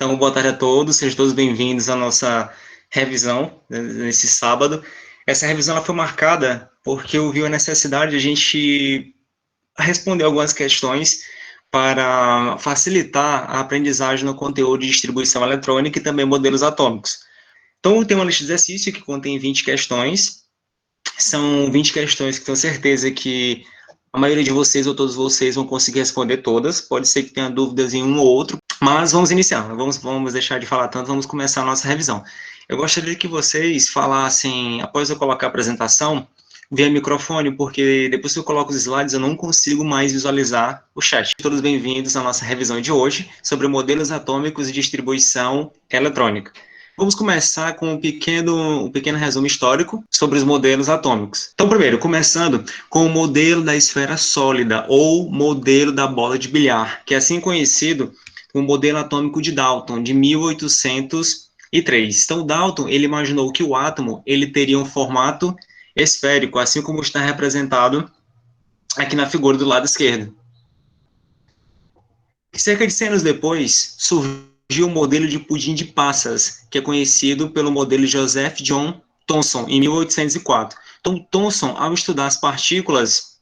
Então, boa tarde a todos, sejam todos bem-vindos à nossa revisão nesse sábado. Essa revisão ela foi marcada porque eu vi a necessidade de a gente responder algumas questões para facilitar a aprendizagem no conteúdo de distribuição eletrônica e também modelos atômicos. Então, tem uma lista de exercício que contém 20 questões. São 20 questões que tenho certeza que a maioria de vocês ou todos vocês vão conseguir responder todas. Pode ser que tenha dúvidas em um ou outro, mas vamos iniciar. Vamos deixar de falar tanto, vamos começar a nossa revisão. Eu gostaria que vocês falassem, após eu colocar a apresentação, via microfone, porque depois que eu coloco os slides, eu não consigo mais visualizar o chat. Todos bem-vindos à nossa revisão de hoje sobre modelos atômicos e distribuição eletrônica. Vamos começar com um pequeno resumo histórico sobre os modelos atômicos. Então, primeiro, começando com o modelo da esfera sólida, ou modelo da bola de bilhar, que é assim conhecido como modelo atômico de Dalton, de 1803. Então, Dalton, ele imaginou que o átomo ele teria um formato esférico, assim como está representado aqui na figura do lado esquerdo. Cerca de 100 anos depois, surgiu o modelo de pudim de passas, que é conhecido pelo modelo Joseph John Thomson, em 1804. Então, Thomson, ao estudar as partículas,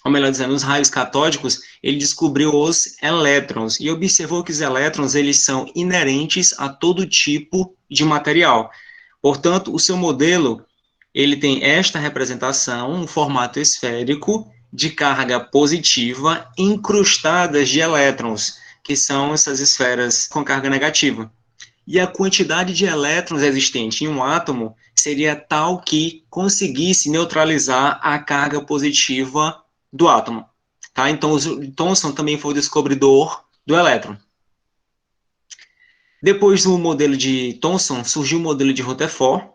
ou melhor dizendo, os raios catódicos, ele descobriu os elétrons e observou que os elétrons eles são inerentes a todo tipo de material. Portanto, o seu modelo ele tem esta representação, um formato esférico de carga positiva incrustadas de elétrons, que são essas esferas com carga negativa. E a quantidade de elétrons existente em um átomo seria tal que conseguisse neutralizar a carga positiva do átomo. Tá? Então, Thomson também foi o descobridor do elétron. Depois do modelo de Thomson, surgiu o modelo de Rutherford,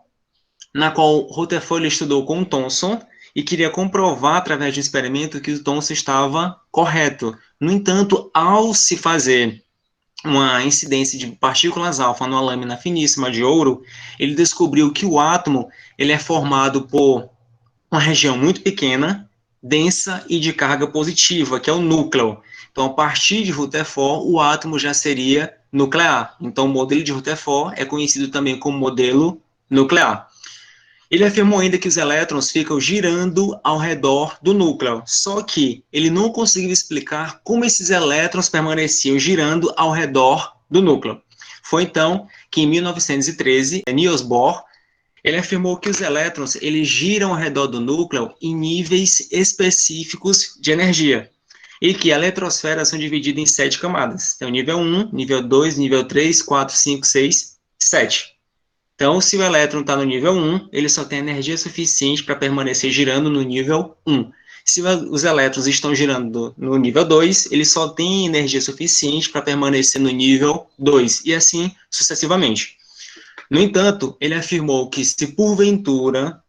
na qual Rutherford estudou com Thomson e queria comprovar, através de um experimento, que o Thomson estava correto. No entanto, ao se fazer uma incidência de partículas alfa numa lâmina finíssima de ouro, ele descobriu que o átomo ele é formado por uma região muito pequena, densa e de carga positiva, que é o núcleo. Então, a partir de Rutherford, o átomo já seria nuclear. Então, o modelo de Rutherford é conhecido também como modelo nuclear. Ele afirmou ainda que os elétrons ficam girando ao redor do núcleo, só que ele não conseguiu explicar como esses elétrons permaneciam girando ao redor do núcleo. Foi então que, em 1913, Niels Bohr ele afirmou que os elétrons eles giram ao redor do núcleo em níveis específicos de energia, e que a eletrosfera são divididas em 7 camadas. Então, nível 1, nível 2, nível 3, 4, 5, 6, 7. Então, se o elétron está no nível 1, ele só tem energia suficiente para permanecer girando no nível 1. Se os elétrons estão girando no nível 2, ele só tem energia suficiente para permanecer no nível 2, e assim sucessivamente. No entanto, ele afirmou que se porventura,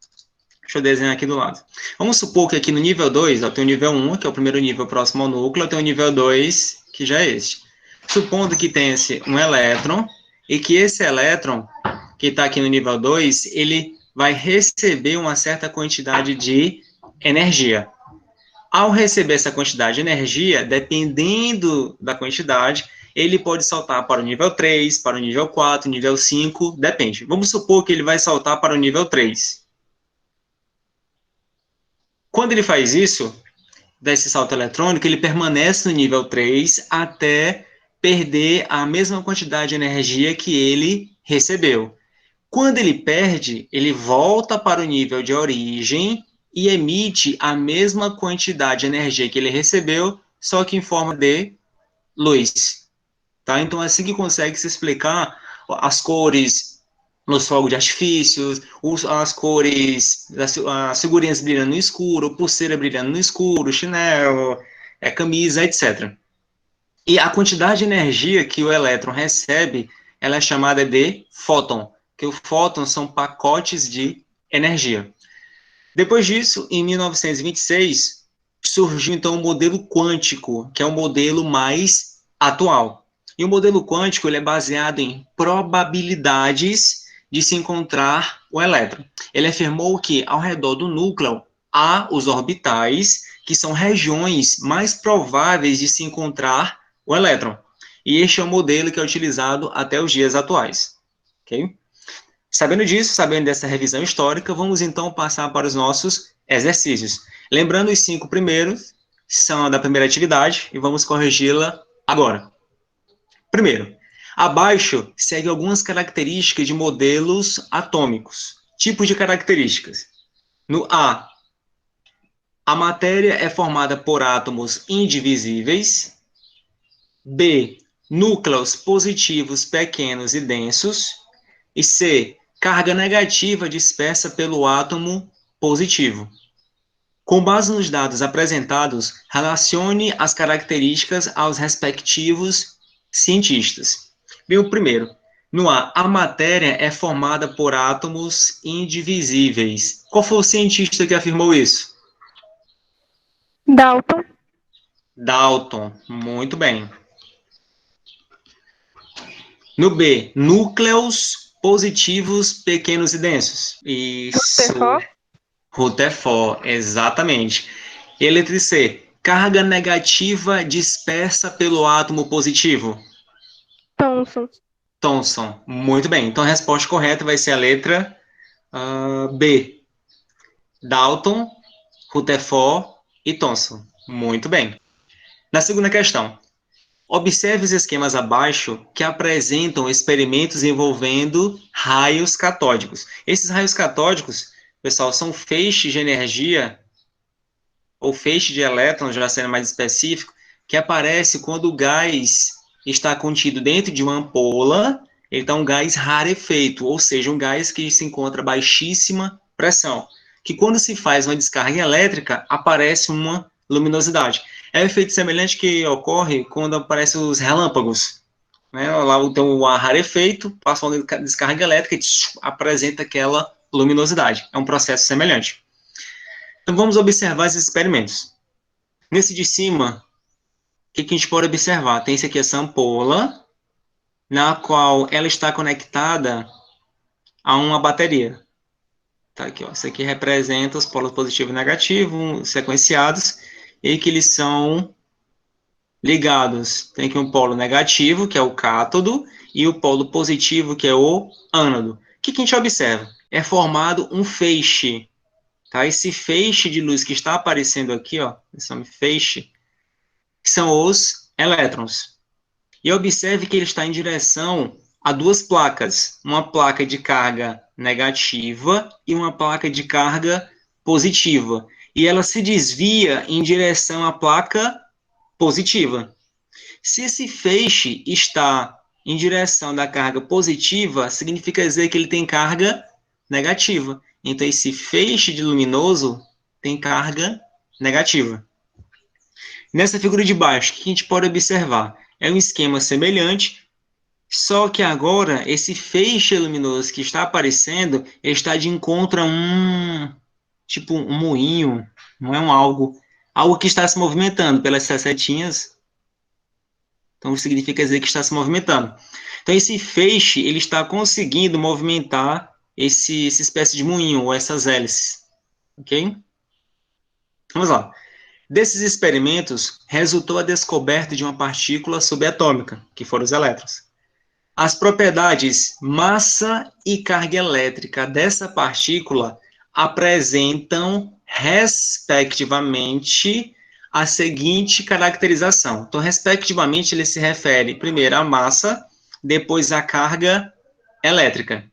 deixa eu desenhar aqui do lado, vamos supor que aqui no nível 2, ó, tem o nível 1, que é o primeiro nível próximo ao núcleo, tem o nível 2, que já é este. Supondo que tenha um elétron, e que esse elétron que está aqui no nível 2, ele vai receber uma certa quantidade de energia. Ao receber essa quantidade de energia, dependendo da quantidade, ele pode saltar para o nível 3, para o nível 4, nível 5, depende. Vamos supor que ele vai saltar para o nível 3. Quando ele faz isso, desse salto eletrônico, ele permanece no nível 3 até perder a mesma quantidade de energia que ele recebeu. Quando ele perde, ele volta para o nível de origem e emite a mesma quantidade de energia que ele recebeu, só que em forma de luz. Tá? Então, é assim que consegue se explicar as cores nos fogos de artifícios, as cores, as figurinhas brilhando no escuro, pulseira brilhando no escuro, chinelo, camisa, etc. E a quantidade de energia que o elétron recebe, ela é chamada de fóton, que os fótons são pacotes de energia. Depois disso, em 1926, surgiu então o modelo quântico, que é o modelo mais atual. E o modelo quântico ele é baseado em probabilidades de se encontrar o elétron. Ele afirmou que ao redor do núcleo há os orbitais, que são regiões mais prováveis de se encontrar o elétron. E este é o modelo que é utilizado até os dias atuais. Ok? Sabendo disso, sabendo dessa revisão histórica, vamos então passar para os nossos exercícios. Lembrando, os 5 primeiros são da primeira atividade e vamos corrigi-la agora. Primeiro, abaixo segue algumas características de modelos atômicos. Tipos de características. No a matéria é formada por átomos indivisíveis. B, núcleos positivos pequenos e densos. E C, carga negativa dispersa pelo átomo positivo. Com base nos dados apresentados, relacione as características aos respectivos cientistas. Bem, o primeiro. No a matéria é formada por átomos indivisíveis. Qual foi o cientista que afirmou isso? Dalton. Dalton. Muito bem. No B, núcleos positivos pequenos e densos. Isso. Rutherford. Rutherford, exatamente. E a letra C, carga negativa dispersa pelo átomo positivo. Thomson. Thomson, muito bem. Então a resposta correta vai ser a letra B. Dalton, Rutherford e Thomson. Muito bem. Na segunda questão, observe os esquemas abaixo que apresentam experimentos envolvendo raios catódicos. Esses raios catódicos, pessoal, são feixes de energia ou feixe de elétrons, já sendo mais específico, que aparece quando o gás está contido dentro de uma ampola. Ele está um gás rarefeito, ou seja, um gás que se encontra a baixíssima pressão, que quando se faz uma descarga elétrica, aparece uma luminosidade. É um efeito semelhante que ocorre quando aparecem os relâmpagos. Né? Lá tem o ar rarefeito, passa uma descarga elétrica e apresenta aquela luminosidade. É um processo semelhante. Então, vamos observar esses experimentos. Nesse de cima, o que a gente pode observar? Tem esse aqui, essa ampola, na qual ela está conectada a uma bateria. Tá aqui, ó. Isso aqui representa os polos positivo e negativo, sequenciados, e que eles são ligados. Tem aqui um polo negativo, que é o cátodo, e o polo positivo, que é o ânodo. O que a gente observa? É formado um feixe. Tá? Esse feixe de luz que está aparecendo aqui, ó, esse feixe, que são os elétrons. E observe que ele está em direção a duas placas, uma placa de carga negativa e uma placa de carga positiva. E ela se desvia em direção à placa positiva. Se esse feixe está em direção da carga positiva, significa dizer que ele tem carga negativa. Então, esse feixe de luminoso tem carga negativa. Nessa figura de baixo, o que a gente pode observar? É um esquema semelhante, só que agora esse feixe luminoso que está aparecendo está de encontro a tipo um moinho, não é algo que está se movimentando pelas setinhas. Então, significa dizer que está se movimentando. Então, esse feixe, ele está conseguindo movimentar essa espécie de moinho, ou essas hélices. Ok? Vamos lá. Desses experimentos, resultou a descoberta de uma partícula subatômica, que foram os elétrons. As propriedades massa e carga elétrica dessa partícula apresentam, respectivamente, a seguinte caracterização. Então, respectivamente, ele se refere primeiro à massa, depois à carga elétrica.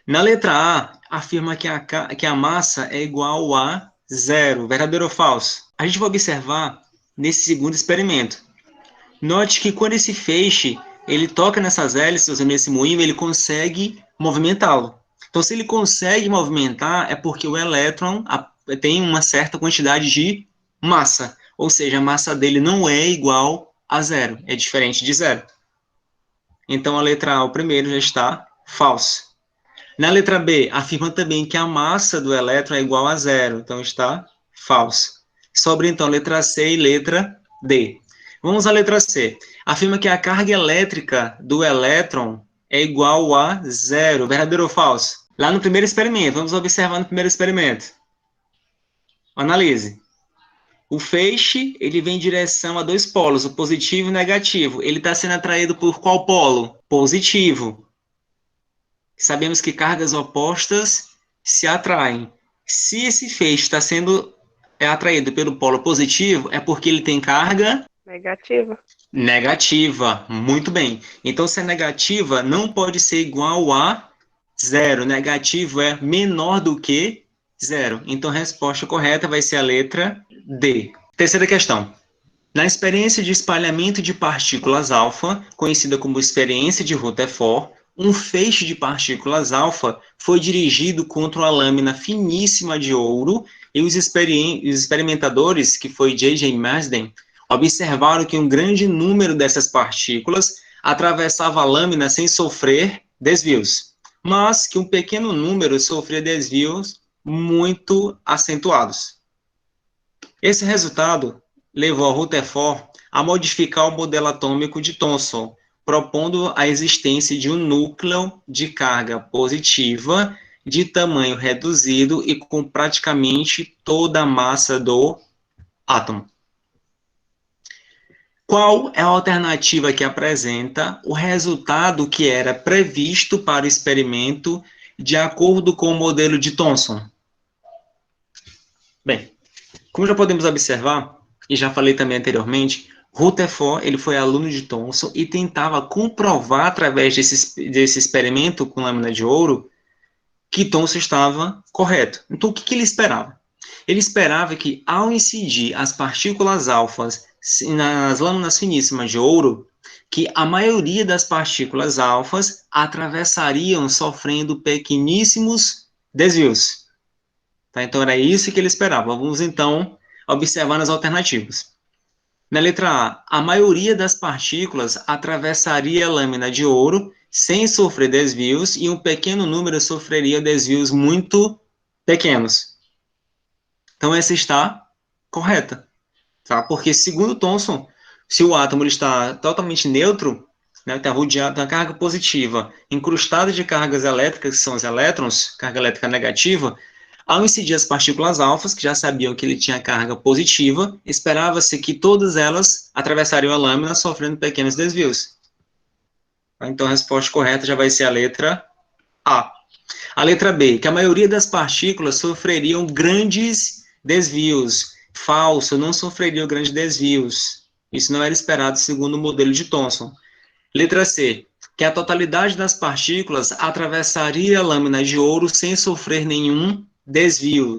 Na letra A, afirma que a massa é igual a zero. Verdadeiro ou falso? A gente vai observar nesse segundo experimento. Note que quando esse feixe ele toca nessas hélices, nesse moinho, ele consegue movimentá-lo. Então, se ele consegue movimentar, é porque o elétron tem uma certa quantidade de massa. Ou seja, a massa dele não é igual a zero, é diferente de zero. Então, a letra A, o primeiro, já está falso. Na letra B, afirma também que a massa do elétron é igual a zero, então está falso. Sobre, então, letra C e letra D. Vamos à letra C. Afirma que a carga elétrica do elétron é igual a zero. Verdadeiro ou falso? Lá no primeiro experimento, vamos observar no primeiro experimento. Analise. O feixe, ele vem em direção a dois polos, o positivo e o negativo. Ele está sendo atraído por qual polo? Positivo. Sabemos que cargas opostas se atraem. Se esse feixe está sendo atraído pelo polo positivo, é porque ele tem carga Negativa. negativa. Muito bem. Então, se é negativa, não pode ser igual a zero. Negativo é menor do que zero. Então, a resposta correta vai ser a letra D. Terceira questão. Na experiência de espalhamento de partículas alfa, conhecida como experiência de Rutherford, um feixe de partículas alfa foi dirigido contra uma lâmina finíssima de ouro e os experimentadores, que foi J.J. Marsden, observaram que um grande número dessas partículas atravessava a lâmina sem sofrer desvios, mas que um pequeno número sofria desvios muito acentuados. Esse resultado levou Rutherford a modificar o modelo atômico de Thomson, propondo a existência de um núcleo de carga positiva de tamanho reduzido e com praticamente toda a massa do átomo. Qual é a alternativa que apresenta o resultado que era previsto para o experimento de acordo com o modelo de Thomson? Bem, como já podemos observar, e já falei também anteriormente, Rutherford ele foi aluno de Thomson e tentava comprovar através desse experimento com lâmina de ouro que Thomson estava correto. Então, o que ele esperava? Ele esperava que, ao incidir as partículas alfas nas lâminas finíssimas de ouro, que a maioria das partículas alfas atravessariam sofrendo pequeníssimos desvios. Tá? Então, era isso que ele esperava. Vamos, então, observar as alternativas. Na letra A maioria das partículas atravessaria a lâmina de ouro sem sofrer desvios e um pequeno número sofreria desvios muito pequenos. Então, essa está correta, tá? Porque, segundo Thomson, se o átomo ele está totalmente neutro, né, está rodeado de uma carga positiva, incrustado de cargas elétricas, que são os elétrons, carga elétrica negativa, ao incidir as partículas alfas, que já sabiam que ele tinha carga positiva, esperava-se que todas elas atravessariam a lâmina sofrendo pequenos desvios. Então, a resposta correta já vai ser a letra A. A letra B, que a maioria das partículas sofreriam grandes desvios. Falso, não sofreriam grandes desvios. Isso não era esperado segundo o modelo de Thomson. Letra C, que a totalidade das partículas atravessaria a lâmina de ouro sem sofrer nenhum desvio.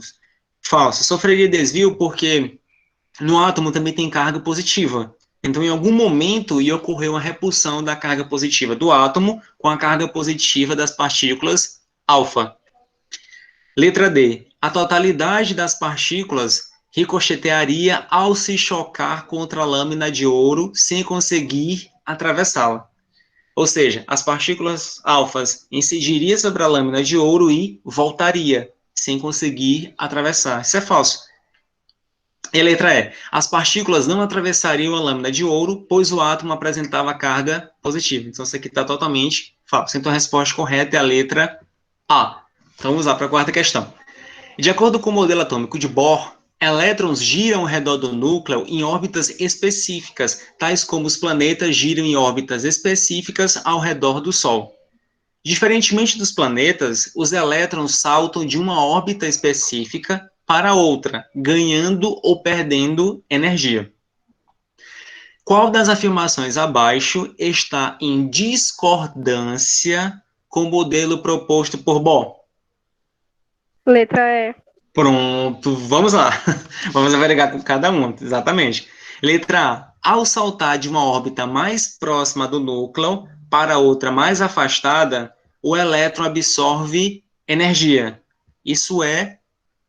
Falso, sofreria desvio porque no átomo também tem carga positiva. Então, em algum momento, ia ocorrer uma repulsão da carga positiva do átomo com a carga positiva das partículas alfa. Letra D. A totalidade das partículas ricochetearia ao se chocar contra a lâmina de ouro sem conseguir atravessá-la. Ou seja, as partículas alfas incidiriam sobre a lâmina de ouro e voltaria sem conseguir atravessar. Isso é falso. E a letra E. As partículas não atravessariam a lâmina de ouro, pois o átomo apresentava carga positiva. Então, isso aqui está totalmente falso. Então, a resposta correta é a letra A. Então, vamos lá para a quarta questão. De acordo com o modelo atômico de Bohr, elétrons giram ao redor do núcleo em órbitas específicas, tais como os planetas giram em órbitas específicas ao redor do Sol. Diferentemente dos planetas, os elétrons saltam de uma órbita específica para outra, ganhando ou perdendo energia. Qual das afirmações abaixo está em discordância com o modelo proposto por Bohr? Letra E. Pronto, vamos lá. Vamos avaliar com cada um, exatamente. Letra A. Ao saltar de uma órbita mais próxima do núcleo para outra mais afastada, o elétron absorve energia. Isso é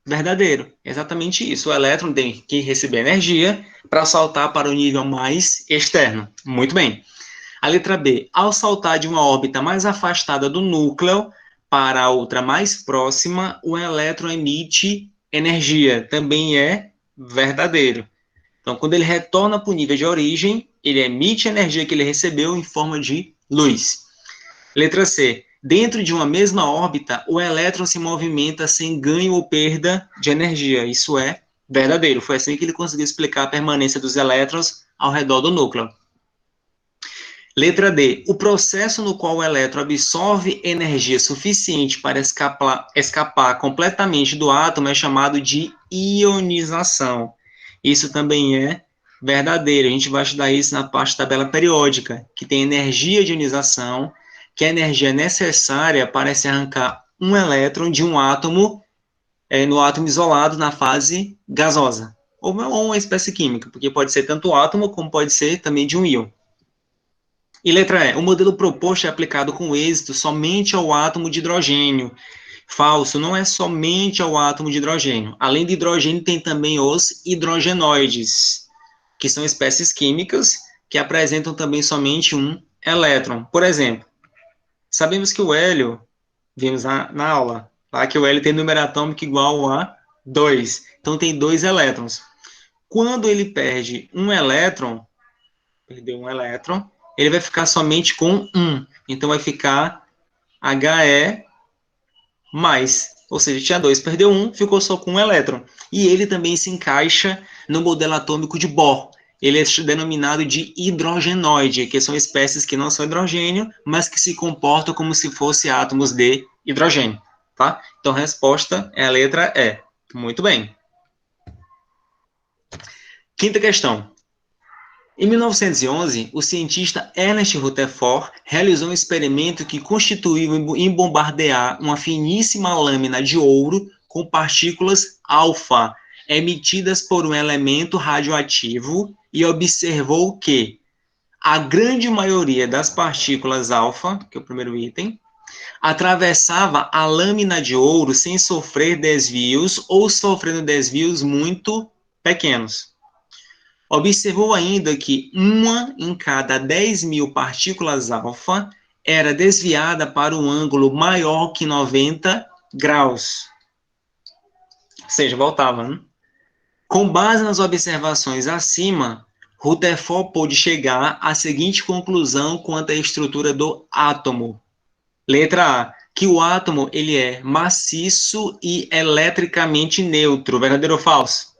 verdadeiro. Exatamente isso. O elétron tem que receber energia para saltar para o nível mais externo. Muito bem. A letra B. Ao saltar de uma órbita mais afastada do núcleo para a outra mais próxima, o elétron emite energia. Também é verdadeiro. Então, quando ele retorna para o nível de origem, ele emite a energia que ele recebeu em forma de luz. Letra C. Dentro de uma mesma órbita, o elétron se movimenta sem ganho ou perda de energia. Isso é Verdadeiro. Foi assim que ele conseguiu explicar a permanência dos elétrons ao redor do núcleo. Letra D. O processo no qual o elétron absorve energia suficiente para escapar completamente do átomo é chamado de ionização. Isso também é verdadeiro. A gente vai estudar isso na parte da tabela periódica, que tem energia de ionização, que é a energia necessária para se arrancar um elétron de um átomo no átomo isolado na fase gasosa. Ou uma espécie química, porque pode ser tanto átomo como pode ser também de um íon. E letra E. O modelo proposto é aplicado com êxito somente ao átomo de hidrogênio. Falso, não é somente ao átomo de hidrogênio. Além de hidrogênio, tem também os hidrogenoides, que são espécies químicas que apresentam também somente um elétron. Por exemplo, sabemos que o hélio, vimos na aula, tá? Que o hélio tem número atômico igual a 2. Então, tem 2 elétrons. Quando ele perde um elétron, perdeu um elétron, ele vai ficar somente com 1. Então, vai ficar He+. Ou seja, tinha 2, perdeu 1, ficou só com um elétron. E ele também se encaixa no modelo atômico de Bohr. Ele é denominado de hidrogenoide, que são espécies que não são hidrogênio, mas que se comportam como se fossem átomos de hidrogênio. Tá? Então, a resposta é a letra E. Muito bem. Quinta questão. Em 1911, o cientista Ernest Rutherford realizou um experimento que constituiu em bombardear uma finíssima lâmina de ouro com partículas alfa, emitidas por um elemento radioativo, e observou que a grande maioria das partículas alfa, que é o primeiro item, atravessava a lâmina de ouro sem sofrer desvios ou sofrendo desvios muito pequenos. Observou ainda que uma em cada 10.000 partículas alfa era desviada para um ângulo maior que 90 graus. Ou seja, voltava, né? Com base nas observações acima, Rutherford pôde chegar à seguinte conclusão quanto à estrutura do átomo. Letra A, que o átomo ele é maciço e eletricamente neutro. Verdadeiro ou falso?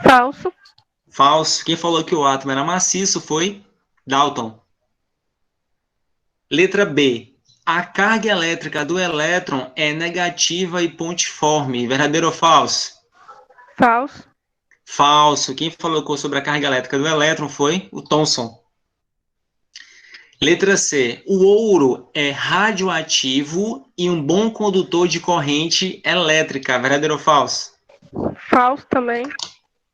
Falso. Falso. Quem falou que o átomo era maciço foi Dalton. Letra B. A carga elétrica do elétron é negativa e pontiforme. Verdadeiro ou falso? Falso. Falso. Quem falou sobre a carga elétrica do elétron foi o Thomson. Letra C. O ouro é radioativo e um bom condutor de corrente elétrica. Verdadeiro ou falso? Falso também.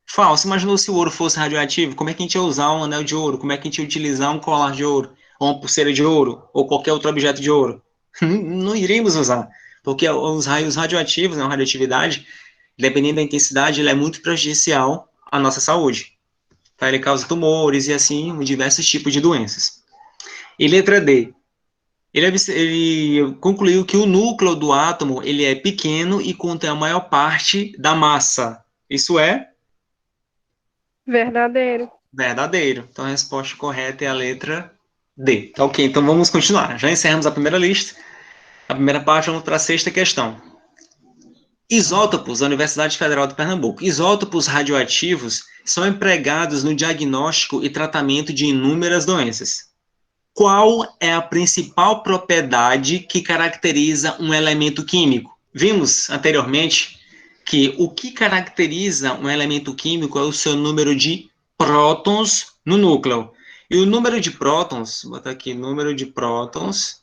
Falso. Imaginou se o ouro fosse radioativo? Como é que a gente ia usar um anel de ouro? Como é que a gente ia utilizar um colar de ouro? Ou uma pulseira de ouro? Ou qualquer outro objeto de ouro? Não iríamos usar. Porque os raios radioativos, a radioatividade, dependendo da intensidade, ele é muito prejudicial à nossa saúde. Tá? Ele causa tumores e assim, diversos tipos de doenças. E letra D. Ele concluiu que o núcleo do átomo ele é pequeno e contém a maior parte da massa. Isso é Verdadeiro. verdadeiro. Então a resposta correta é a letra D. Tá, ok, então vamos continuar. Já encerramos a primeira lista. A primeira parte, vamos para a sexta questão. Isótopos da Universidade Federal de Pernambuco. Isótopos radioativos são empregados no diagnóstico e tratamento de inúmeras doenças. Qual é a principal propriedade que caracteriza um elemento químico? Vimos anteriormente que o que caracteriza um elemento químico é o seu número de prótons no núcleo. E o número de prótons, vou botar aqui, número de prótons,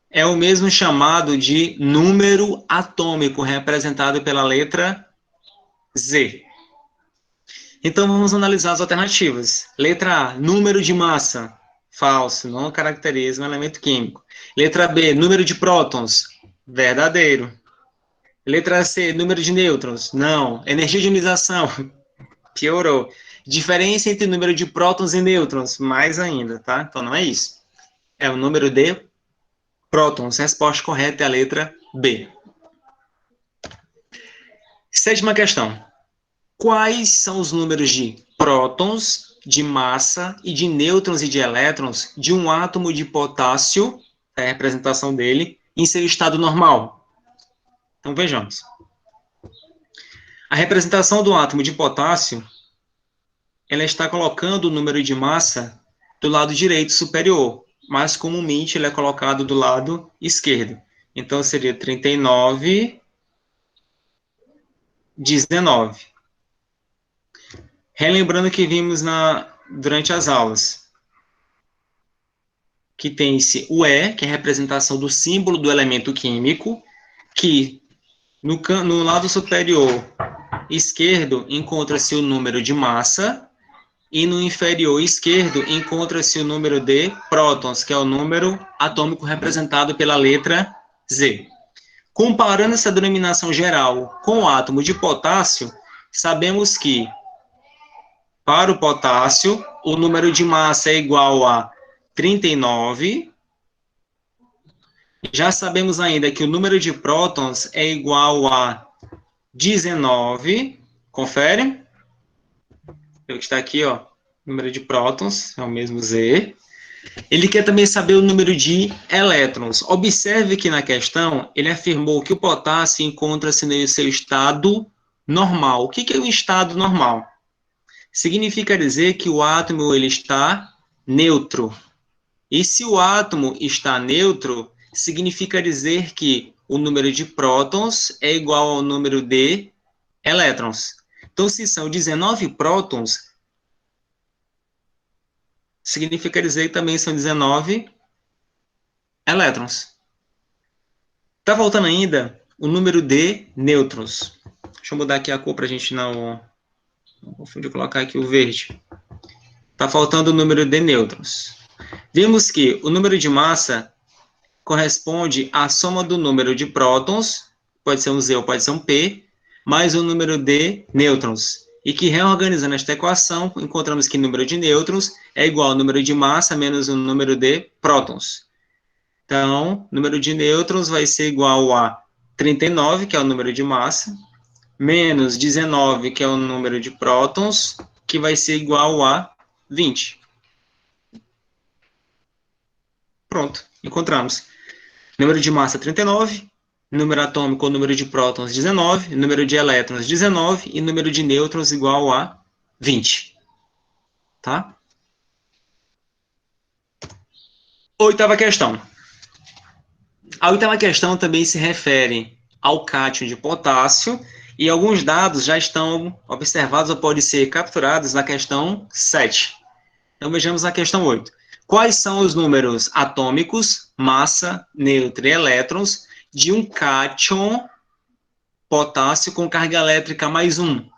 é o mesmo chamado de número atômico, representado pela letra Z. Então, vamos analisar as alternativas. Letra A, número de massa. Falso, não caracteriza um elemento químico. Letra B, número de prótons. Verdadeiro. Letra C, número de nêutrons. Não. Energia de ionização. Piorou. Diferença entre número de prótons e nêutrons. Mais ainda, tá? Então, não é isso. É o número de prótons. Resposta correta é a letra B. Sétima questão. Quais são os números de prótons, de massa e de nêutrons e de elétrons de um átomo de potássio, a representação dele, em seu estado normal? Então, vejamos. A representação do átomo de potássio, ela está colocando o número de massa do lado direito superior, mas comumente ele é colocado do lado esquerdo. Então, seria 39, 19. Relembrando que vimos durante as aulas, que tem-se o E, que é a representação do símbolo do elemento químico, que no lado superior esquerdo encontra-se o número de massa, e no inferior esquerdo encontra-se o número de prótons, que é o número atômico representado pela letra Z. Comparando essa denominação geral com o átomo de potássio, sabemos que, para o potássio, o número de massa é igual a 39. Já sabemos ainda que o número de prótons é igual a 19. Confere? O que está aqui, ó, número de prótons, é o mesmo Z. Ele quer também saber o número de elétrons. Observe que na questão, ele afirmou que o potássio encontra-se no seu estado normal. O que é o estado normal? Significa dizer que o átomo ele está neutro. E se o átomo está neutro, significa dizer que o número de prótons é igual ao número de elétrons. Então, se são 19 prótons, significa dizer que também são 19 elétrons. Está faltando ainda o número de nêutrons. Deixa eu mudar aqui a cor para a gente não confundir, colocar aqui o verde. Está faltando o número de nêutrons. Vimos que o número de massa corresponde à soma do número de prótons, pode ser um Z ou pode ser um P, mais o número de nêutrons. E que, reorganizando esta equação, encontramos que o número de nêutrons é igual ao número de massa menos o número de prótons. Então, o número de nêutrons vai ser igual a 39, que é o número de massa, menos 19, que é o número de prótons, que vai ser igual a 20. Pronto, encontramos. Número de massa 39, número atômico ou número de prótons 19, número de elétrons 19 e número de nêutrons igual a 20. Tá? Oitava questão. A oitava questão também se refere ao cátion de potássio e alguns dados já estão observados ou podem ser capturados na questão 7. Então vejamos a questão 8. Quais são os números atômicos, massa, nêutron e elétrons de um cátion potássio com carga elétrica mais 1?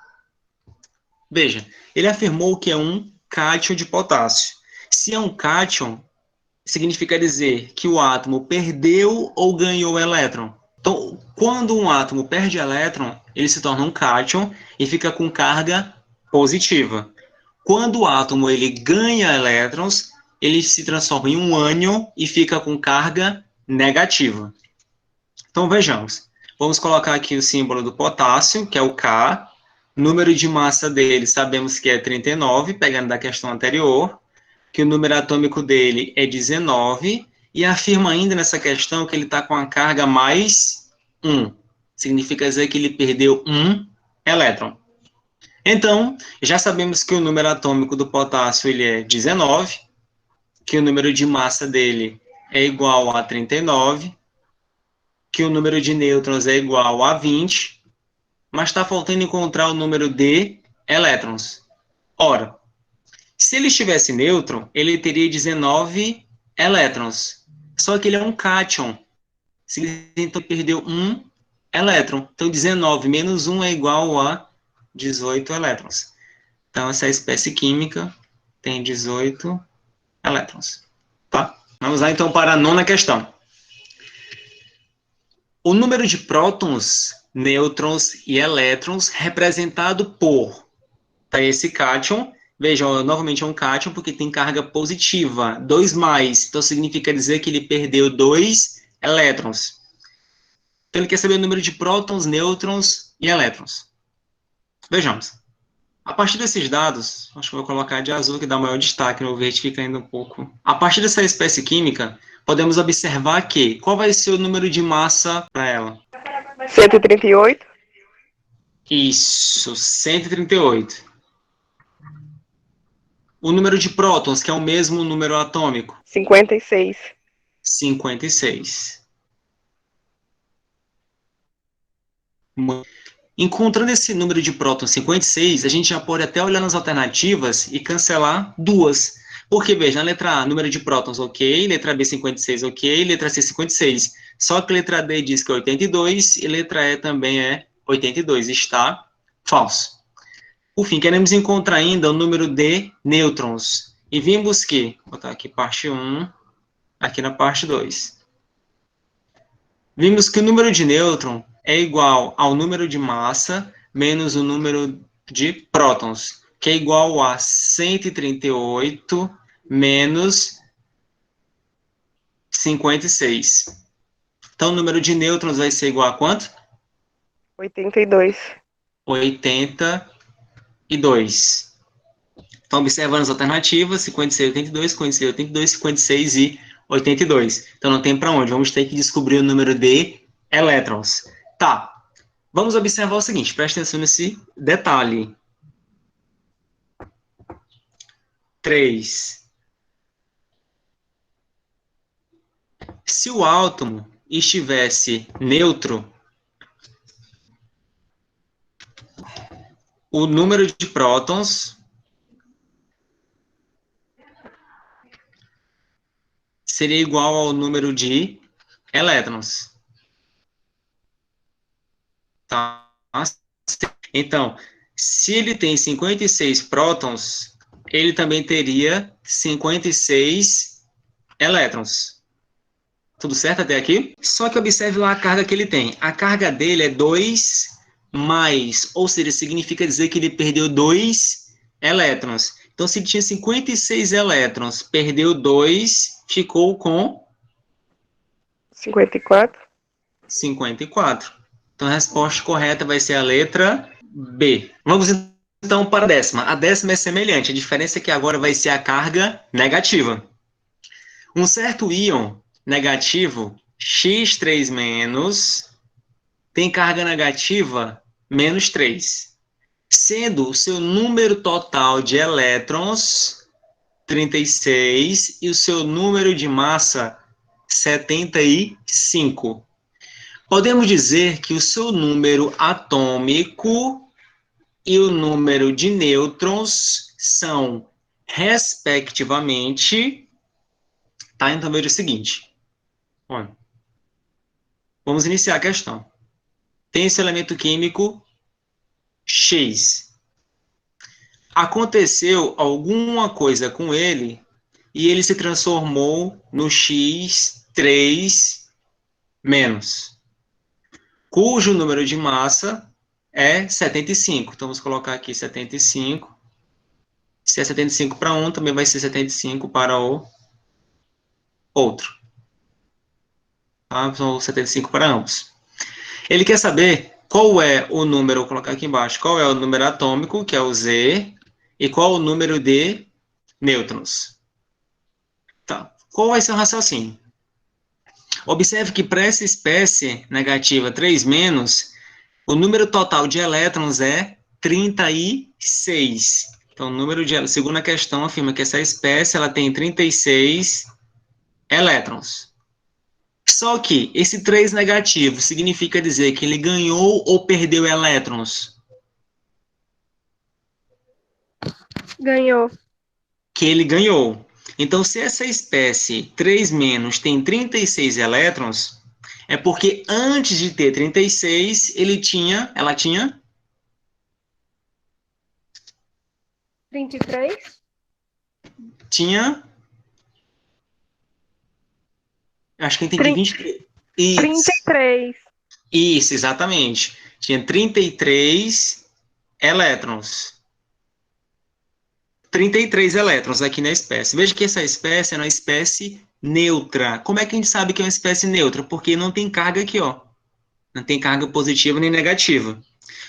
Veja, ele afirmou que é um cátion de potássio. Se é um cátion, significa dizer que o átomo perdeu ou ganhou elétron. Então, quando um átomo perde elétron, ele se torna um cátion e fica com carga positiva. Quando o átomo ele ganha elétrons, ele se transforma em um ânion e fica com carga negativa. Então, vejamos. Vamos colocar aqui o símbolo do potássio, que é o K. Número de massa dele, sabemos que é 39, pegando da questão anterior, que o número atômico dele é 19, e afirma ainda nessa questão que ele está com a carga mais 1. Significa dizer que ele perdeu um elétron. Então, já sabemos que o número atômico do potássio ele é 19, que o número de massa dele é igual a 39, que o número de nêutrons é igual a 20, mas está faltando encontrar o número de elétrons. Ora, se ele estivesse neutro, ele teria 19 elétrons. Só que ele é um cátion. Então, perdeu um elétron. Então, 19 menos 1 é igual a 18 elétrons. Então, essa espécie química tem 18 elétrons. Tá? Vamos lá, então, para a nona questão. O número de prótons, nêutrons e elétrons representado por esse cátion. Vejam, novamente é um cátion porque tem carga positiva, 2+. Então, significa dizer que ele perdeu 2 elétrons. Então, ele quer saber o número de prótons, nêutrons e elétrons. Vejamos. A partir desses dados, acho que eu vou colocar de azul, que dá maior destaque, no verde fica ainda um pouco. A partir dessa espécie química, podemos observar que, qual vai ser o número de massa para ela? 138. Isso, 138. O número de prótons, que é o mesmo número atômico. 56. 56. Encontrando esse número de prótons 56, a gente já pode até olhar nas alternativas e cancelar duas. Porque, veja, na letra A, número de prótons, ok. Letra B, 56, ok. Letra C, 56. Só que letra D diz que é 82 e letra E também é 82. Está falso. Por fim, queremos encontrar ainda o número de nêutrons. E vimos que, vou botar aqui parte 1, aqui na parte 2. Vimos que o número de nêutron é igual ao número de massa menos o número de prótons, que é igual a 138 menos 56. Então, o número de nêutrons vai ser igual a quanto? 82. 82. Então, observando as alternativas, 56 e 82, 56 e 82, 56 e 82. Então, não tem para onde. Vamos ter que descobrir o número de elétrons. Tá. Vamos observar o seguinte. Presta atenção nesse detalhe. 3. Se o átomo estivesse neutro, o número de prótons seria igual ao número de elétrons. Tá? Então, se ele tem 56 prótons, ele também teria 56 elétrons. Tudo certo até aqui? Só que observe lá a carga que ele tem. A carga dele é 2 mais, ou seja, significa dizer que ele perdeu 2 elétrons. Então, se tinha 56 elétrons, perdeu 2, ficou com 54. 54. Então, a resposta correta vai ser a letra B. Vamos então para a décima. A décima é semelhante. A diferença é que agora vai ser a carga negativa. Um certo íon negativo, X3-, tem carga negativa menos 3, sendo o seu número total de elétrons 36 e o seu número de massa 75. Podemos dizer que o seu número atômico e o número de nêutrons são, respectivamente, tá? Então veja o seguinte. Olha, vamos iniciar a questão. Tem esse elemento químico X. Aconteceu alguma coisa com ele e ele se transformou no X3-, cujo número de massa é 75. Então, vamos colocar aqui 75. Se é 75 para um, também vai ser 75 para o outro. Tá? São 75 para ambos. Ele quer saber qual é o número, vou colocar aqui embaixo, qual é o número atômico, que é o Z, e qual o número de nêutrons. Tá. Qual vai ser o raciocínio? Observe que para essa espécie negativa 3-, o número total de elétrons é 36. Então, o número de, segundo a questão, afirma que essa espécie ela tem 36 elétrons. Só que esse 3 negativo significa dizer que ele ganhou ou perdeu elétrons? Ganhou. Que ele ganhou. Então, se essa espécie 3- tem 36 elétrons, é porque antes de ter 36, ela tinha 33. Acho que eu entendi 23. Isso, 33. isso, exatamente. Tinha 33 elétrons. 33 elétrons aqui na espécie. Veja que essa espécie é uma espécie neutra. Como é que a gente sabe que é uma espécie neutra? Porque não tem carga aqui, ó. Não tem carga positiva nem negativa.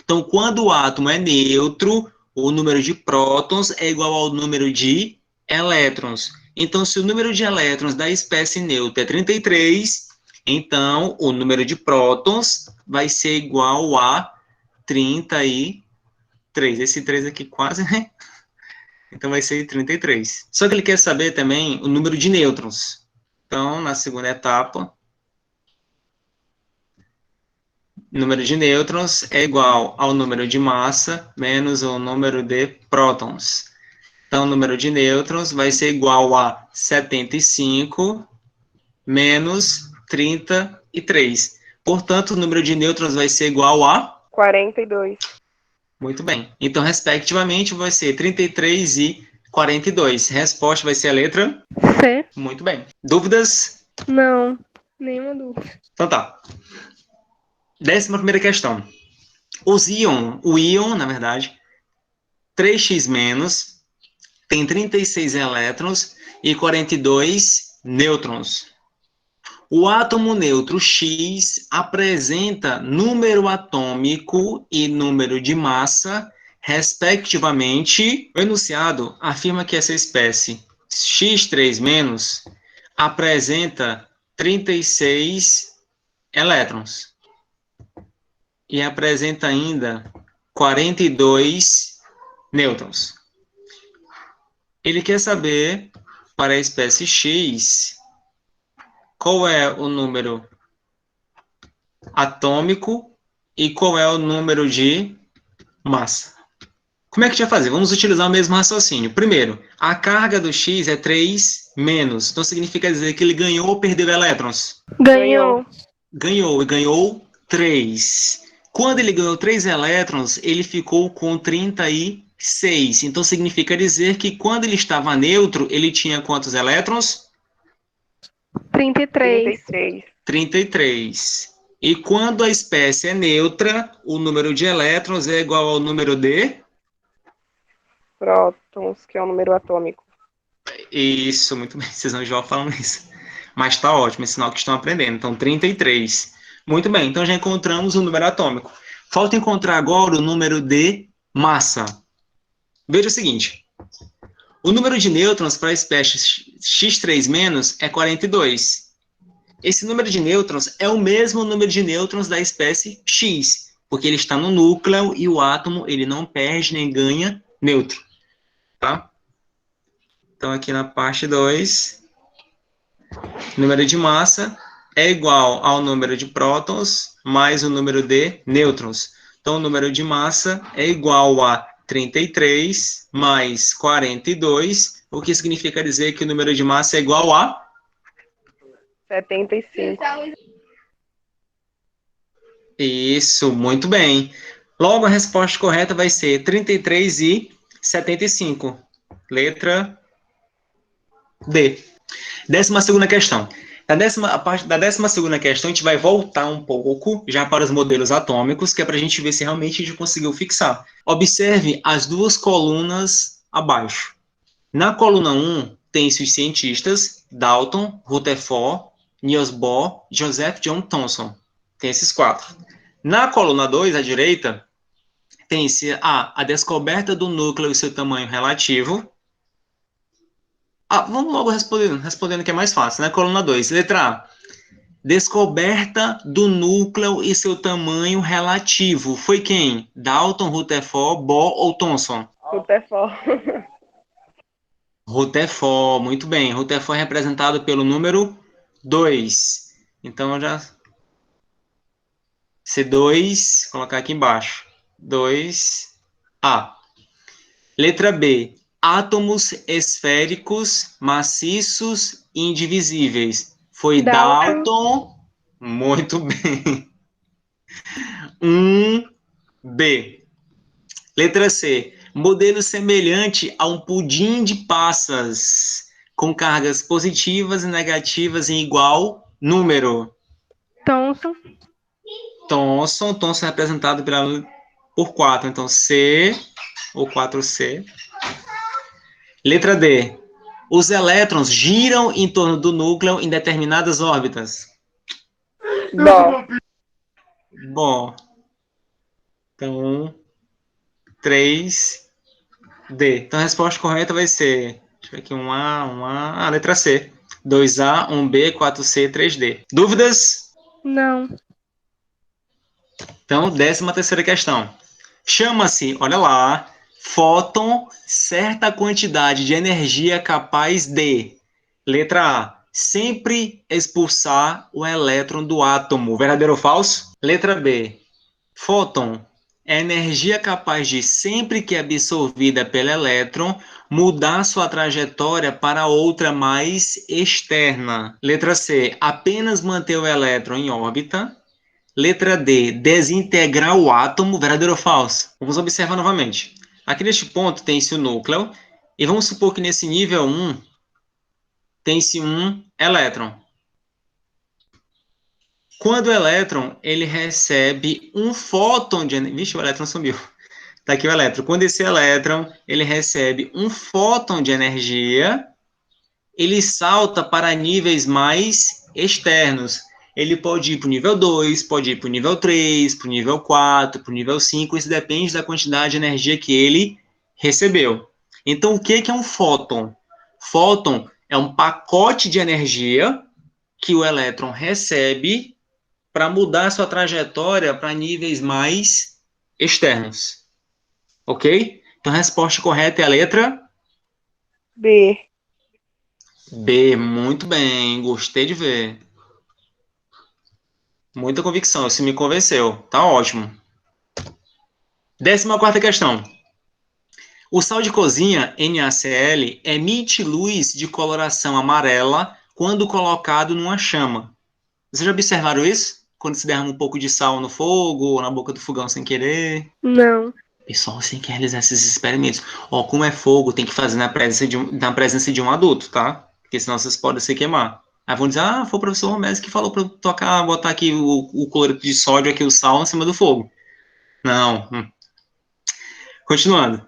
Então, quando o átomo é neutro, o número de prótons é igual ao número de elétrons. Então, se o número de elétrons da espécie neutra é 33, Então, o número de prótons vai ser igual a 33. Esse 3 aqui quase, né? Então, vai ser 33. Só que ele quer saber também o número de nêutrons. Então, na segunda etapa, o número de nêutrons é igual ao número de massa menos o número de prótons. Então, o número de nêutrons vai ser igual a 75 menos 33. Portanto, o número de nêutrons vai ser igual a... 42. Muito bem. Então, respectivamente, vai ser 33 e 42. Resposta vai ser a letra... C. Muito bem. Dúvidas? Não, nenhuma dúvida. Então tá. 11ª questão. O íon, na verdade, 3x-, tem 36 elétrons e 42 nêutrons. O átomo neutro X apresenta número atômico e número de massa, respectivamente. O enunciado afirma que essa espécie X3- apresenta 36 elétrons e apresenta ainda 42 nêutrons. Ele quer saber, para a espécie X, qual é o número atômico e qual é o número de massa. Como é que a gente vai fazer? Vamos utilizar o mesmo raciocínio. Primeiro, a carga do X é 3 menos. Então, significa dizer que ele ganhou ou perdeu elétrons? Ganhou. Ganhou, e ganhou 3. Quando ele ganhou 3 elétrons, ele ficou com 36. Então, significa dizer que quando ele estava neutro, ele tinha quantos elétrons? 33. 33. E quando a espécie é neutra, o número de elétrons é igual ao número de... Prótons, que é o número atômico. Isso, muito bem, vocês não já falam isso. Mas está ótimo, é sinal que estão aprendendo. Então, 33. Muito bem, então já encontramos o número atômico. Falta encontrar agora o número de massa. Veja o seguinte. O número de nêutrons para a espécie X3- é 42. Esse número de nêutrons é o mesmo número de nêutrons da espécie X, porque ele está no núcleo e o átomo ele não perde nem ganha neutro. Tá? Então, aqui na parte 2, o número de massa é igual ao número de prótons mais o número de nêutrons. Então, o número de massa é igual a 33 mais 42, o que significa dizer que o número de massa é igual a... 75. Isso, muito bem. Logo, a resposta correta vai ser 33 e 75. Letra D. 12ª questão. A parte da 12ª questão, a gente vai voltar um pouco já para os modelos atômicos, que é para a gente ver se realmente a gente conseguiu fixar. Observe as duas colunas abaixo. Na coluna 1, tem-se os cientistas Dalton, Rutherford, Niels Bohr, Joseph John Thomson. Tem esses 4. Na coluna 2, à direita, tem-se a descoberta do núcleo e seu tamanho relativo. Vamos logo respondendo que é mais fácil, né? Coluna 2, letra A. Descoberta do núcleo e seu tamanho relativo. Foi quem? Dalton, Rutherford, Bohr ou Thomson? Rutherford. Rutherford, muito bem. Rutherford é representado pelo número 2. Então, já... C2, colocar aqui embaixo. 2A. Letra B. Átomos esféricos, maciços e indivisíveis. Foi Dalton. Dalton. Muito bem. 1B. Letra C. Modelo semelhante a um pudim de passas, com cargas positivas e negativas em igual número. Thomson. Thomson é representado por 4. Então, C, ou 4C. Letra D. Os elétrons giram em torno do núcleo em determinadas órbitas. Bohr. Bom. Então, 3D. Então, a resposta correta vai ser... Deixa eu ver aqui, letra C. 2A, 1B, 4C, 3D. Dúvidas? Não. Então, 13ª questão. Chama-se, olha lá, fóton, certa quantidade de energia capaz de, letra A, sempre expulsar o elétron do átomo. Verdadeiro ou falso? Letra B, fóton é energia capaz de, sempre que absorvida pelo elétron, mudar sua trajetória para outra mais externa. Letra C, apenas manter o elétron em órbita. Letra D, desintegrar o átomo, verdadeiro ou falso? Vamos observar novamente. Aqui neste ponto tem-se o núcleo, e vamos supor que nesse nível 1 tem-se um elétron. Quando o elétron ele recebe um fóton de energia... Vixe, o elétron sumiu. Está aqui o elétron. Quando esse elétron ele recebe um fóton de energia, ele salta para níveis mais externos. Ele pode ir para o nível 2, pode ir para o nível 3, para o nível 4, para o nível 5, isso depende da quantidade de energia que ele recebeu. Então, o que é um fóton? Fóton é um pacote de energia que o elétron recebe para mudar sua trajetória para níveis mais externos. Ok? Então, a resposta correta é a letra B. B. Muito bem, gostei de ver. Muita convicção, isso me convenceu. Tá ótimo. 14ª questão. O sal de cozinha, NaCl, emite luz de coloração amarela quando colocado numa chama. Vocês já observaram isso? Quando se derrama um pouco de sal no fogo, ou na boca do fogão sem querer? Não. Pessoal, sem querer realizar esses experimentos. Ó, como é fogo, tem que fazer na presença de um adulto, tá? Porque senão vocês podem se queimar. Aí vão dizer, foi o professor Romés que falou para eu botar aqui o cloreto de sódio, aqui o sal, em cima do fogo. Não. Continuando.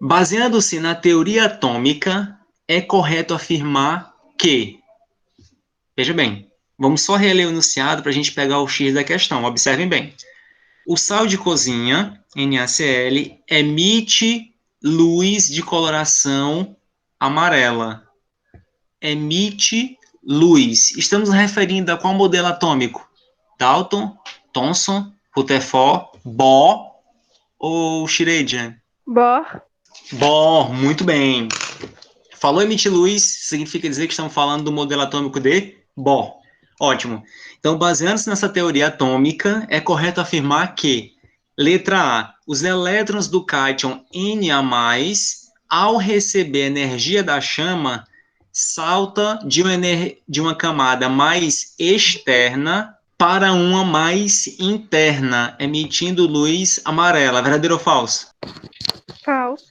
Baseando-se na teoria atômica, é correto afirmar que... Veja bem, vamos só reler o enunciado para a gente pegar o X da questão. Observem bem. O sal de cozinha, NaCl, emite luz de coloração amarela. Emite luz. Estamos referindo a qual modelo atômico? Dalton, Thomson, Rutherford, Bohr ou Schrödinger? Bohr. Bohr, muito bem. Falou emitir luz, significa dizer que estamos falando do modelo atômico de Bohr. Ótimo. Então, baseando-se nessa teoria atômica, é correto afirmar que, letra A, os elétrons do cátion Na+, ao receber energia da chama, salta de uma camada mais externa para uma mais interna, emitindo luz amarela. Verdadeiro ou falso? Falso.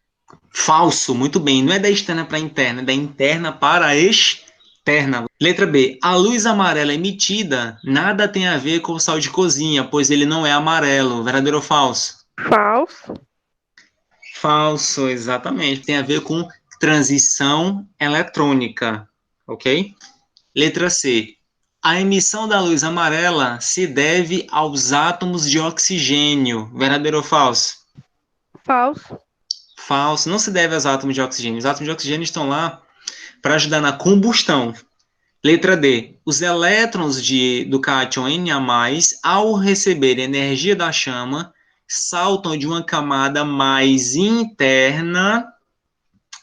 Falso, muito bem. Não é da externa para a interna, é da interna para a externa. Letra B. A luz amarela emitida nada tem a ver com o sal de cozinha, pois ele não é amarelo. Verdadeiro ou falso? Falso. Falso, exatamente. Tem a ver com transição eletrônica, ok? Letra C. A emissão da luz amarela se deve aos átomos de oxigênio. Verdadeiro ou falso? Falso. Falso. Não se deve aos átomos de oxigênio. Os átomos de oxigênio estão lá para ajudar na combustão. Letra D. Os elétrons do cátion Na+, ao receber energia da chama, saltam de uma camada mais interna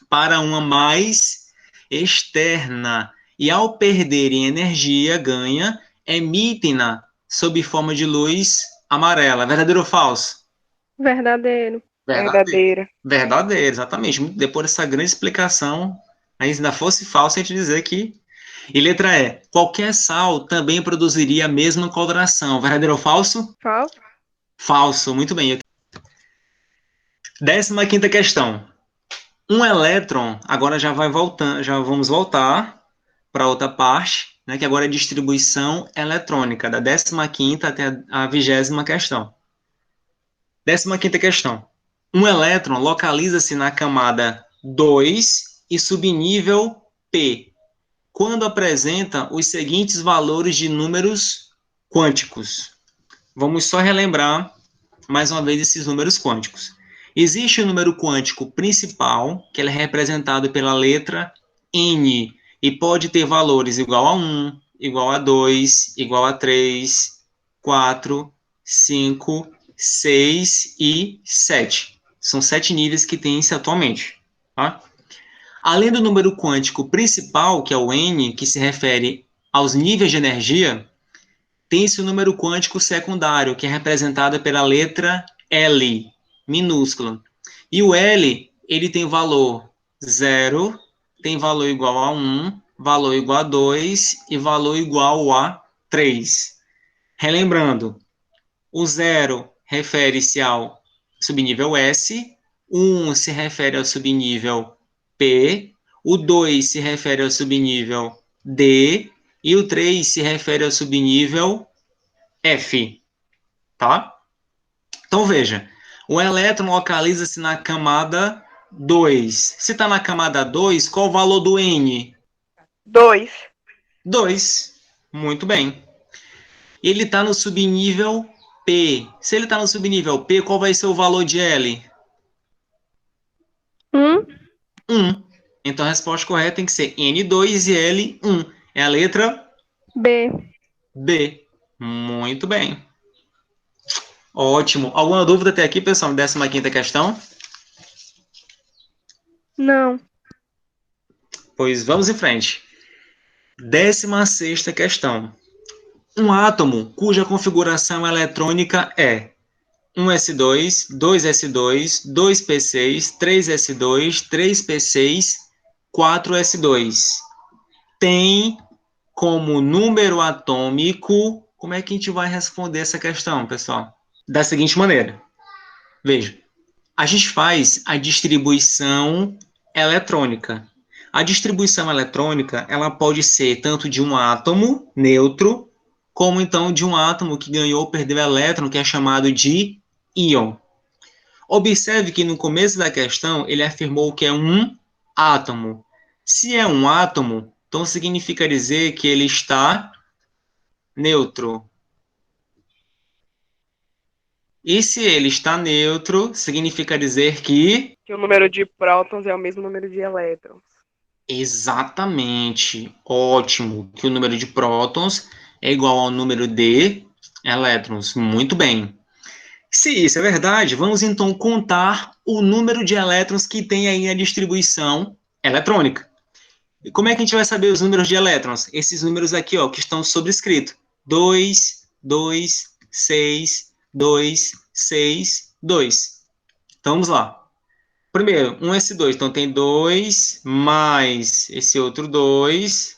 para uma mais externa. E ao perderem energia ganha, emitem-na sob forma de luz amarela. Verdadeiro ou falso? Verdadeiro. Verdadeiro. Verdadeira. Verdadeiro, exatamente. Depois dessa grande explicação, ainda fosse falso a gente dizer que... E letra E. Qualquer sal também produziria a mesma coloração. Verdadeiro ou falso? Falso. Falso, muito bem. 15ª questão. Um elétron, agora já vai voltando, já vamos voltar para outra parte, né, que agora é distribuição eletrônica, da 15ª até a 20ª questão. 15ª questão. Um elétron localiza-se na camada 2 e subnível P, quando apresenta os seguintes valores de números quânticos. Vamos só relembrar mais uma vez esses números quânticos. Existe o número quântico principal, que ele é representado pela letra N, e pode ter valores igual a 1, igual a 2, igual a 3, 4, 5, 6 e 7. São 7 níveis que tem isso atualmente. Tá? Além do número quântico principal, que é o N, que se refere aos níveis de energia, tem-se o número quântico secundário, que é representado pela letra L, minúscula. E o L, ele tem valor 0, tem valor igual a 1, valor igual a 2 e valor igual a 3. Relembrando, o 0 refere-se ao subnível S, o 1 se refere ao subnível P, o 2 se refere ao subnível D e o 3 se refere ao subnível F, tá? Então veja, o elétron localiza-se na camada 2. Se está na camada 2, qual o valor do N? 2. 2. Muito bem. Ele está no subnível P. Se ele está no subnível P, qual vai ser o valor de L? 1. 1. Então a resposta correta tem que ser N2 e L1. É a letra B. B. Muito bem. Ótimo. Alguma dúvida até aqui, pessoal? 15ª questão? Não. Pois vamos em frente. 16ª questão. Um átomo cuja configuração eletrônica é 1s2, 2s2, 2p6, 3s2, 3p6, 4s2. Tem como número atômico... Como é que a gente vai responder essa questão, pessoal? Da seguinte maneira. Veja, a gente faz a distribuição eletrônica. A distribuição eletrônica, ela pode ser tanto de um átomo neutro, como então de um átomo que ganhou ou perdeu elétron, que é chamado de íon. Observe que no começo da questão, ele afirmou que é um átomo. Se é um átomo, então significa dizer que ele está neutro. E se ele está neutro, significa dizer que... Que o número de prótons é o mesmo número de elétrons. Exatamente. Ótimo. Que o número de prótons é igual ao número de elétrons. Muito bem. Se isso é verdade, vamos então contar o número de elétrons que tem aí na distribuição eletrônica. E como é que a gente vai saber os números de elétrons? Esses números aqui, ó, que estão sobrescritos. 2, 2, 6, 2, 6, 2. Então, vamos lá. Primeiro, 1s2. Então, tem 2 mais esse outro 2,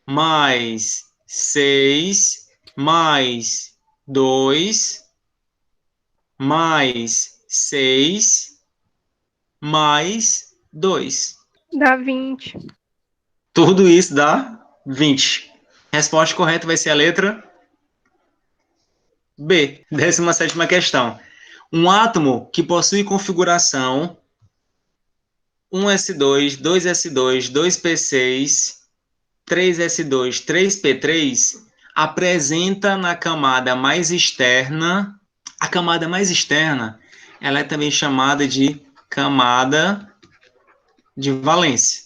mais 6, mais 2, mais 6, mais 2. Dá 20. Tudo isso dá 20. Resposta correta vai ser a letra B. 17ª questão. Um átomo que possui configuração 1s2, 2s2, 2p6, 3s2, 3p3 apresenta na camada mais externa. A camada mais externa, ela é também chamada de camada de valência.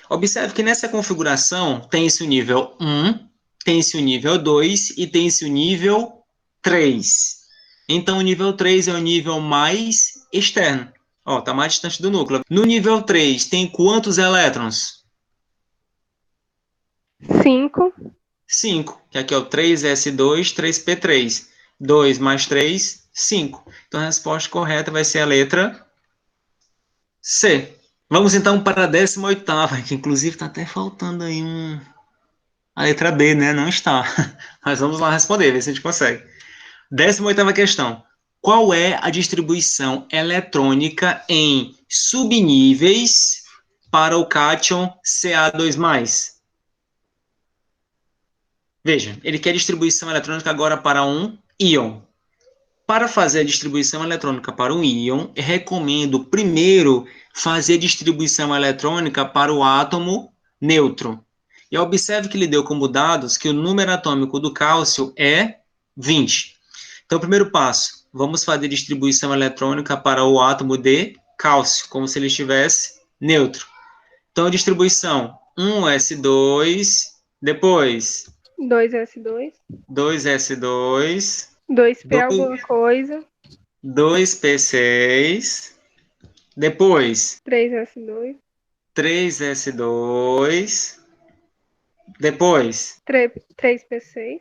Observe que nessa configuração tem-se o nível 1, tem-se o nível 2 e tem-se o nível 3. Então, o nível 3 é o nível mais externo. Ó, está mais distante do núcleo. No nível 3, tem quantos elétrons? 5. 5, que aqui é o 3s2, 3p3. 2 mais 3, 5. Então, a resposta correta vai ser a letra C. Vamos então para a 18ª, que inclusive está até faltando aí a letra B, né? Não está. Mas vamos lá responder, ver se a gente consegue. 18ª questão. Qual é a distribuição eletrônica em subníveis para o cátion Ca2+? Veja, ele quer distribuição eletrônica agora para um íon. Para fazer a distribuição eletrônica para um íon, eu recomendo primeiro fazer a distribuição eletrônica para o átomo neutro. E observe que ele deu como dados que o número atômico do cálcio é 20. Então, primeiro passo, vamos fazer a distribuição eletrônica para o átomo de cálcio, como se ele estivesse neutro. Então, distribuição 1s2, depois 2s2. 2s2, 2p alguma coisa. 2p6, depois 3s2. 3s2, depois 3p6.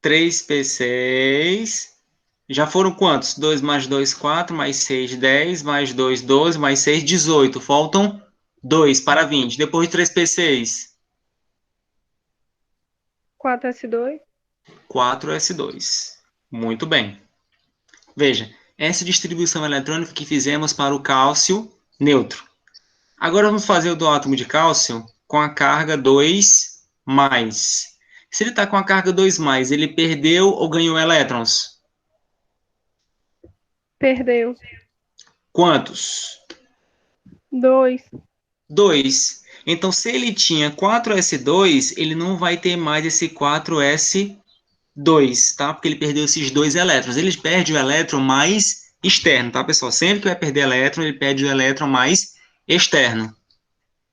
3p6. Já foram quantos? 2 mais 2, 4, mais 6, 10, mais 2, 12, mais 6, 18. Faltam 2 para 20. Depois de 3p6, 4s2. 4s2. Muito bem. Veja, essa distribuição eletrônica que fizemos para o cálcio neutro. Agora vamos fazer o do átomo de cálcio com a carga 2 mais. Se ele está com a carga 2 mais, ele perdeu ou ganhou elétrons? Perdeu. Quantos? 2. 2. Então, se ele tinha 4s2, ele não vai ter mais esse 4s2, tá? Porque ele perdeu esses dois elétrons. Ele perde o elétron mais externo, tá, pessoal? Sempre que vai perder elétron, ele perde o elétron mais externo,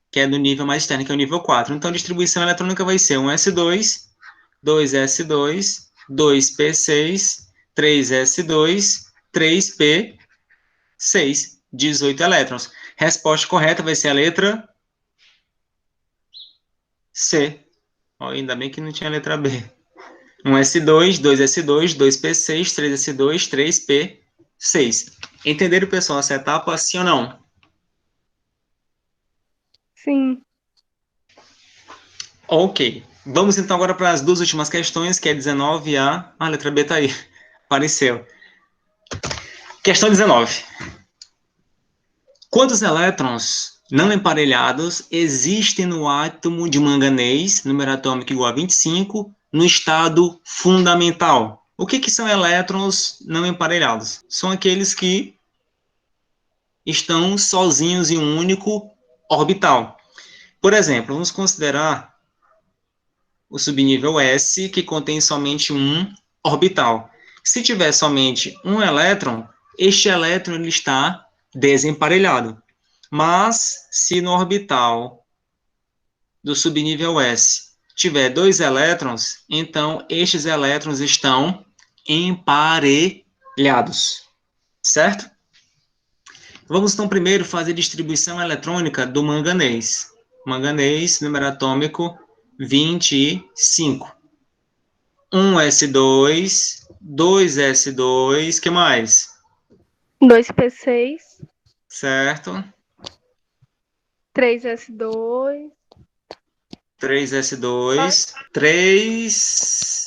que é do nível mais externo, que é o nível 4. Então, a distribuição eletrônica vai ser 1s2, 2s2, 2p6, 3s2, 3p6, 18 elétrons. Resposta correta vai ser a letra C. Ó, ainda bem que não tinha a letra B. 1s2, 2s2, 2p6, 3s2, 3p6. Entenderam, pessoal, essa etapa, sim ou não? Sim. Ok. Vamos então agora para as duas últimas questões, que é 19a. Ah, a letra B está aí. Apareceu. Questão 19. Quantos elétrons não emparelhados existem no átomo de manganês, número atômico igual a 25, no estado fundamental? O que são elétrons não emparelhados? São aqueles que estão sozinhos em um único orbital. Por exemplo, vamos considerar o subnível S, que contém somente um orbital. Se tiver somente um elétron, este elétron ele está desemparelhado. Mas, se no orbital do subnível S tiver dois elétrons, então estes elétrons estão emparelhados. Certo? Vamos então primeiro fazer a distribuição eletrônica do manganês. Manganês, número atômico 25. 1s2, 2s2, que mais? 2p6. Certo? 3s2. 3s2, 3p6.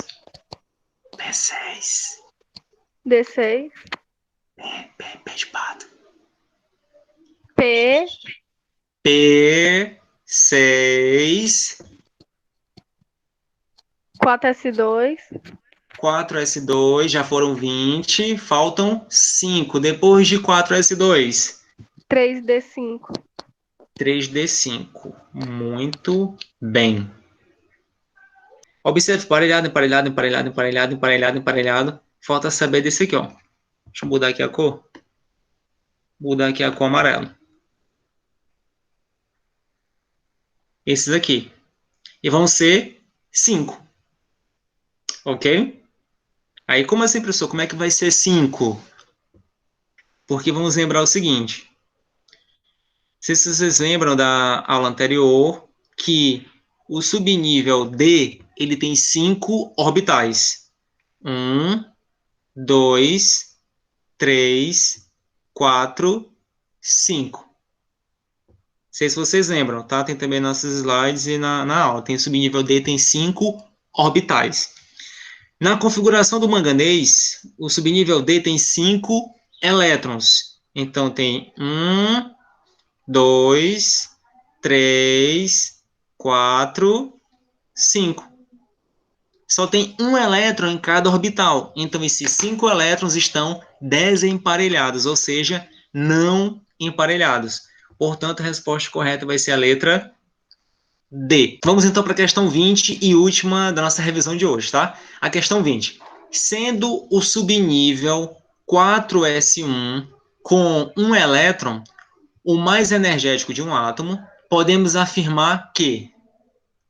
D6. P de pato. P. P6. 4s2. 4s2, já foram 20, faltam 5. Depois de 4s2, 3d5. 3d5. Muito bem. Observe, emparelhado, emparelhado, emparelhado, emparelhado, emparelhado, emparelhado. Falta saber desse aqui, ó. Deixa eu mudar aqui a cor. Mudar aqui a cor amarela. Esses aqui. E vão ser 5. Ok? Aí, como assim, professor? Como é que vai ser 5? Porque vamos lembrar o seguinte. Se vocês lembram da aula anterior, que o subnível D, ele tem 5 orbitais. 1, 2, 3, 4, 5. Não sei se vocês lembram, tá? Tem também nossos slides e na aula. Tem o subnível D, tem 5 orbitais. Na configuração do manganês, o subnível D tem 5 elétrons. Então, tem 1, 2, 3, 4, 5. Só tem um elétron em cada orbital. Então, esses 5 elétrons estão desemparelhados, ou seja, não emparelhados. Portanto, a resposta correta vai ser a letra D. Vamos então para a questão 20 e última da nossa revisão de hoje, tá? A questão 20. Sendo o subnível 4s1 com um elétron o mais energético de um átomo, podemos afirmar que,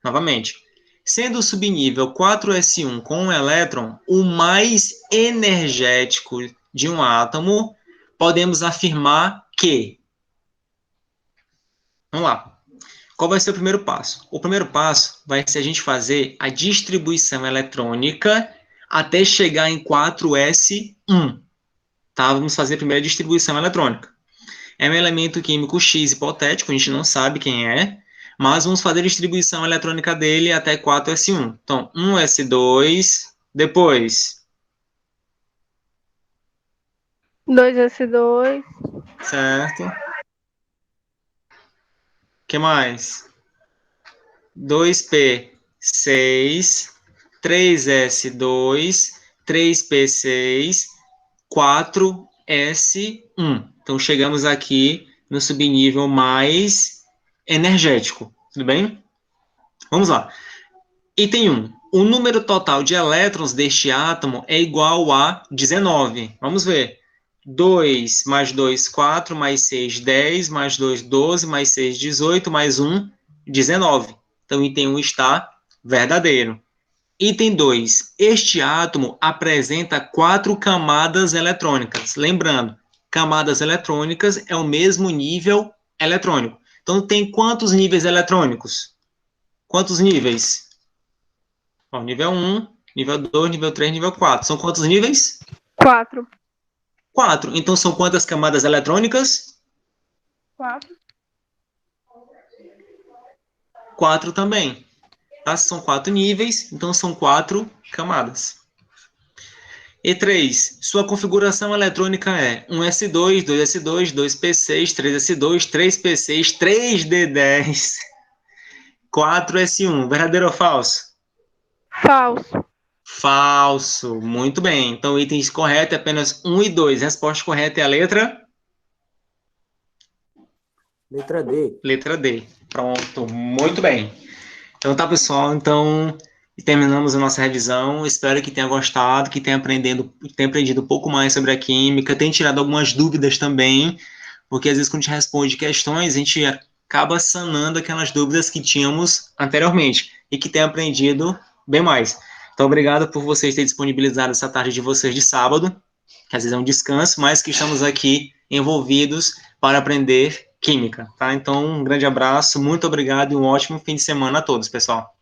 novamente, sendo o subnível 4s1 com um elétron o mais energético de um átomo, podemos afirmar que... Vamos lá. Qual vai ser o primeiro passo? O primeiro passo vai ser a gente fazer a distribuição eletrônica até chegar em 4s1. Tá? Vamos fazer a primeira distribuição eletrônica. É um elemento químico X hipotético, a gente não sabe quem é, mas vamos fazer a distribuição eletrônica dele até 4s1. Então, 1s2, depois... 2s2. Certo. O que mais? 2p6, 3s2, 3p6, 4s1. Então, chegamos aqui no subnível mais energético. Tudo bem? Vamos lá. Item 1. O número total de elétrons deste átomo é igual a 19. Vamos ver. 2 mais 2, 4, mais 6, 10, mais 2, 12, mais 6, 18, mais 1, 19. Então, item 1 está verdadeiro. Item 2. Este átomo apresenta 4 camadas eletrônicas. Lembrando, camadas eletrônicas é o mesmo nível eletrônico. Então, tem quantos níveis eletrônicos? Quantos níveis? Ó, nível 1, nível 2, nível 3, nível 4. São quantos níveis? 4. 4. Então, são quantas camadas eletrônicas? 4. 4 também. Tá? São 4 níveis, então são 4 camadas. E 3. Sua configuração eletrônica é 1s2, 2s2, 2p6, 3s2, 3p6, 3d10, 4s1. Verdadeiro ou falso? Falso. Falso. Muito bem. Então, o item correto é apenas 1 e 2. A resposta correta é a letra? Letra D. Letra D. Pronto. Muito bem. Então tá, pessoal. Então, terminamos a nossa revisão. Espero que tenha gostado, que tenha aprendido um pouco mais sobre a química, tenha tirado algumas dúvidas também, porque às vezes quando a gente responde questões, a gente acaba sanando aquelas dúvidas que tínhamos anteriormente e que tenha aprendido bem mais. Então, obrigado por vocês terem disponibilizado essa tarde de vocês de sábado, que às vezes é um descanso, mas que estamos aqui envolvidos para aprender química, tá? Então, um grande abraço, muito obrigado e um ótimo fim de semana a todos, pessoal.